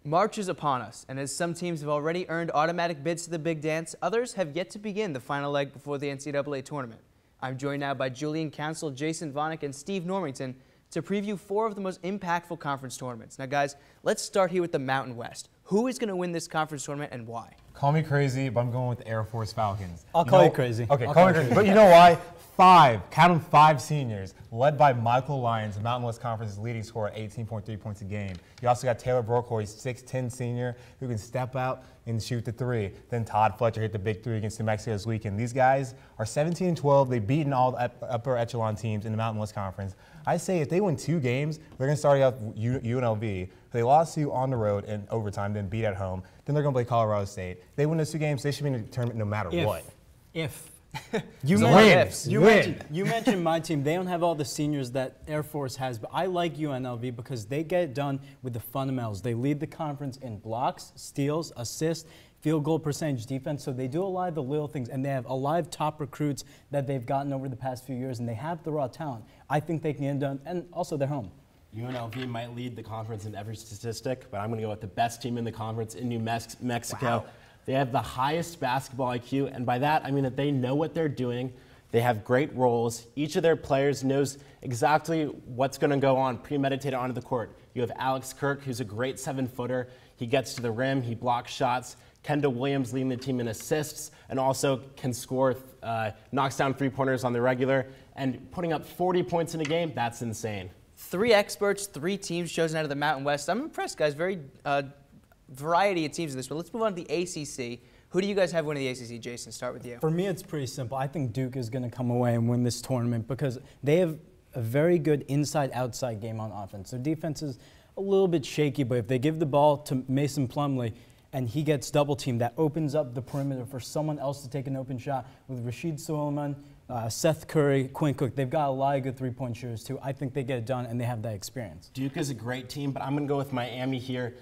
March is upon us, and as some teams have already earned automatic bids to the Big Dance, others have yet to begin the final leg before the NCAA tournament. I'm joined now by Julian Council, Jason Vonick, and Steve Normington to preview 4 of the most impactful conference tournaments. Now, guys, let's start here with the Mountain West. Who is going to win this conference tournament and why? Call me crazy, but I'm going with the Air Force Falcons. I'll call you crazy. Okay, call me crazy. But you know why? Count them 5 seniors, led by Michael Lyons, the Mountain West Conference's leading scorer at 18.3 points a game. You also got Taylor Brokoy, 6'10 senior, who can step out and shoot the 3. Then Todd Fletcher hit the big 3 against New Mexico this weekend. These guys are 17-12. They've beaten all the upper echelon teams in the Mountain West Conference. I say if they win 2 games, they're going to start out with UNLV. If they lost to on the road in overtime, then beat at home, then they're going to play Colorado State. If they win those 2 games, they should be in the tournament no matter what. You mentioned my team. They don't have all the seniors that Air Force has, but I like UNLV because they get it done with the fundamentals. They lead the conference in blocks, steals, assists, field goal percentage, defense. So they do a lot of the little things, and they have a lot of top recruits that they've gotten over the past few years, and they have the raw talent. I think they can get it done, and also they're home. UNLV might lead the conference in every statistic, but I'm going to go with the best team in the conference in New Mexico. Wow. They have the highest basketball IQ, and by that I mean that they know what they're doing. They have great roles. Each of their players knows exactly what's going to go on, premeditated onto the court. You have Alex Kirk, who's a great 7-footer. He gets to the rim, he blocks shots. Kendall Williams leading the team in assists and also can score, knocks down 3-pointers on the regular. And putting up 40 points in a game, that's insane. 3 experts, 3 teams chosen out of the Mountain West. I'm impressed, guys. Very variety of teams in this one. Let's move on to the ACC. Who do you guys have winning the ACC? Jason, start with you. For me, it's pretty simple. I think Duke is going to come away and win this tournament because they have a very good inside-outside game on offense. Their defense is a little bit shaky, but if they give the ball to Mason Plumlee and he gets double-teamed, that opens up the perimeter for someone else to take an open shot. With Rashid Suleiman, Seth Curry, Quinn Cook, they've got a lot of good 3-point shooters, too. I think they get it done, and they have that experience. Duke is a great team, but I'm going to go with Miami here.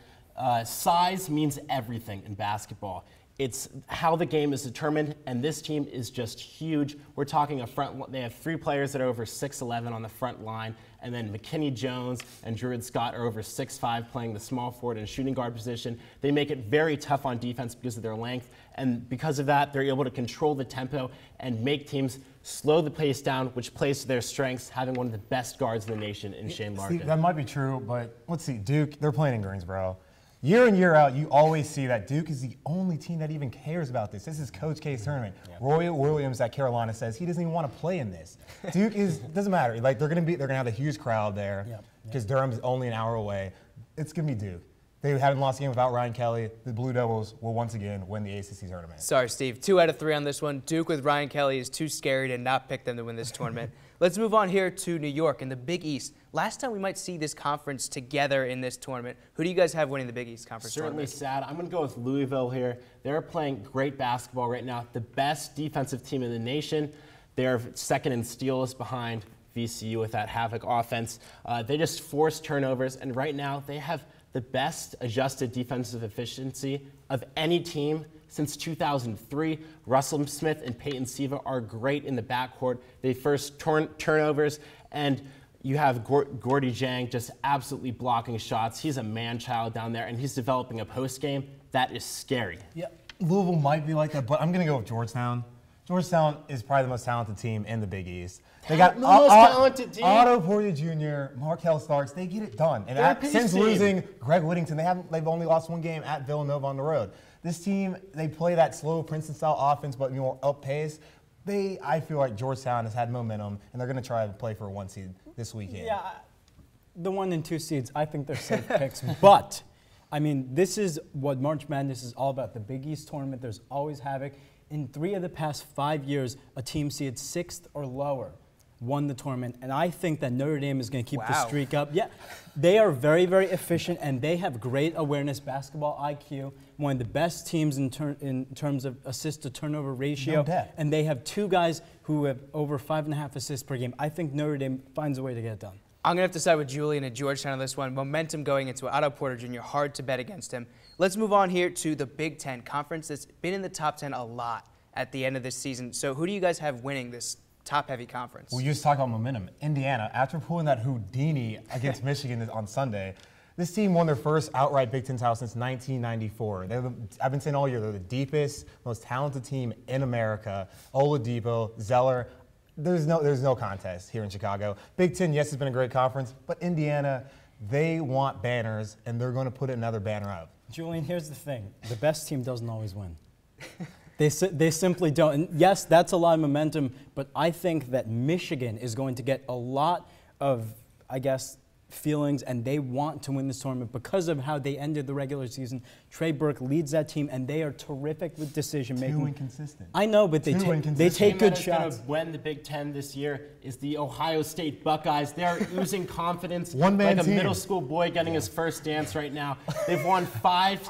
Size means everything in basketball. It's how the game is determined, and this team is just huge. We're talking they have 3 players that are over 6'11" on the front line, and then McKinney Jones and Druid Scott are over 6'5", playing the small forward and shooting guard position. They make it very tough on defense because of their length, and because of that, they're able to control the tempo and make teams slow the pace down, which plays to their strengths, having one of the best guards in the nation in Shane Larkin. See, that might be true, but let's see. Duke, they're playing in Greensboro. Year in, year out, you always see that Duke is the only team that even cares about this. This is Coach K's tournament. Yep. Roy Williams at Carolina says he doesn't even want to play in this. Duke doesn't matter. Like they're gonna have a huge crowd there because Durham is only an hour away. It's gonna be Duke. They haven't lost a game without Ryan Kelly. The Blue Devils will once again win the ACC tournament. Sorry, Steve. 2 out of 3 on this one. Duke with Ryan Kelly is too scary to not pick them to win this tournament. Let's move on here to New York in the Big East. Last time we might see this conference together in this tournament. Who do you guys have winning the Big East Conference tournament? Certainly sad. I'm going to go with Louisville here. They're playing great basketball right now. The best defensive team in the nation. They're second in steals behind VCU with that Havoc offense. They just force turnovers, and right now they have the best adjusted defensive efficiency of any team since 2003. Russell Smith and Peyton Siva are great in the backcourt. They first turnovers, and you have Gordy Jang just absolutely blocking shots. He's a man-child down there, and he's developing a post game. That is scary. Yeah, Louisville might be like that, but I'm going to go with Georgetown. Georgetown is probably the most talented team in the Big East. They got the most talented team. Otto Porter Jr., Markel Starks. They get it done. And since losing Greg Whittington, they've only lost 1 game at Villanova on the road. This team, they play that slow Princeton-style offense, but more up-pace. I feel like Georgetown has had momentum, and they're going to try to play for a 1 seed this weekend. Yeah, the 1 and 2 seeds, I think they're safe picks. But, I mean, this is what March Madness is all about. The Big East tournament, there's always havoc. In 3 of the past 5 years, a team seeded 6th or lower won the tournament, and I think that Notre Dame is going to keep the streak up. Yeah, they are very, very efficient, and they have great awareness, basketball IQ, one of the best teams in terms of assist-to-turnover ratio. No doubt. And they have 2 guys who have over 5.5 assists per game. I think Notre Dame finds a way to get it done. I'm going to have to side with Julian and Georgetown on this one. Momentum going into Otto Porter Jr., hard to bet against him. Let's move on here to the Big Ten Conference that's been in the top 10 a lot at the end of this season. So who do you guys have winning this top-heavy conference? We just talked about momentum. Indiana, after pulling that Houdini against Michigan on Sunday, This team won their first outright Big Ten title since 1994. I've been saying all year, they're the deepest, most talented team in America. Oladipo, Zeller, there's no contest here in Chicago. Big Ten, yes, it's been a great conference, but Indiana, they want banners, and they're going to put another banner up. Julian, here's the thing. The best team doesn't always win. They simply don't. And yes, that's a lot of momentum, but I think that Michigan is going to get a lot of, I guess, feelings, and they want to win this tournament because of how they ended the regular season. Trey Burke leads that team, and they are terrific with decision making. Too inconsistent. I know, but they take good shots. Going to win the Big Ten this year is the Ohio State Buckeyes. They are oozing confidence, One-man like a team. middle school boy getting his first dance right now. They've won 5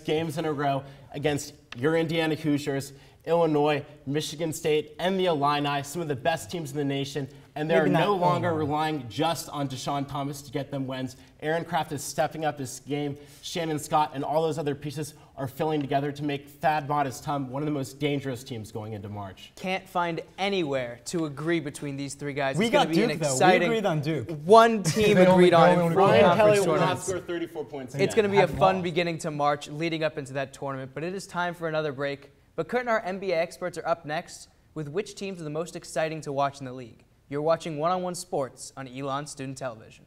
games in a row against your Indiana Hoosiers, Illinois, Michigan State, and the Illini, some of the best teams in the nation. And they're no longer relying just on Deshaun Thomas to get them wins. Aaron Craft is stepping up his game. Shannon Scott and all those other pieces are filling together to make Thad Matta's one of the most dangerous teams going into March. Can't find anywhere to agree between these three guys. We It's going got to be an Duke, though. We exciting. agreed on Duke. One team They only agreed on go it. in Full Brian conference Kelly will not tournaments. score 34 points. It's going to be a Have fun balls. beginning to March leading up into that tournament, but it is time for another break. But Kurt and our NBA experts are up next with which teams are the most exciting to watch in the league. You're watching One-on-One Sports on Elon Student Television.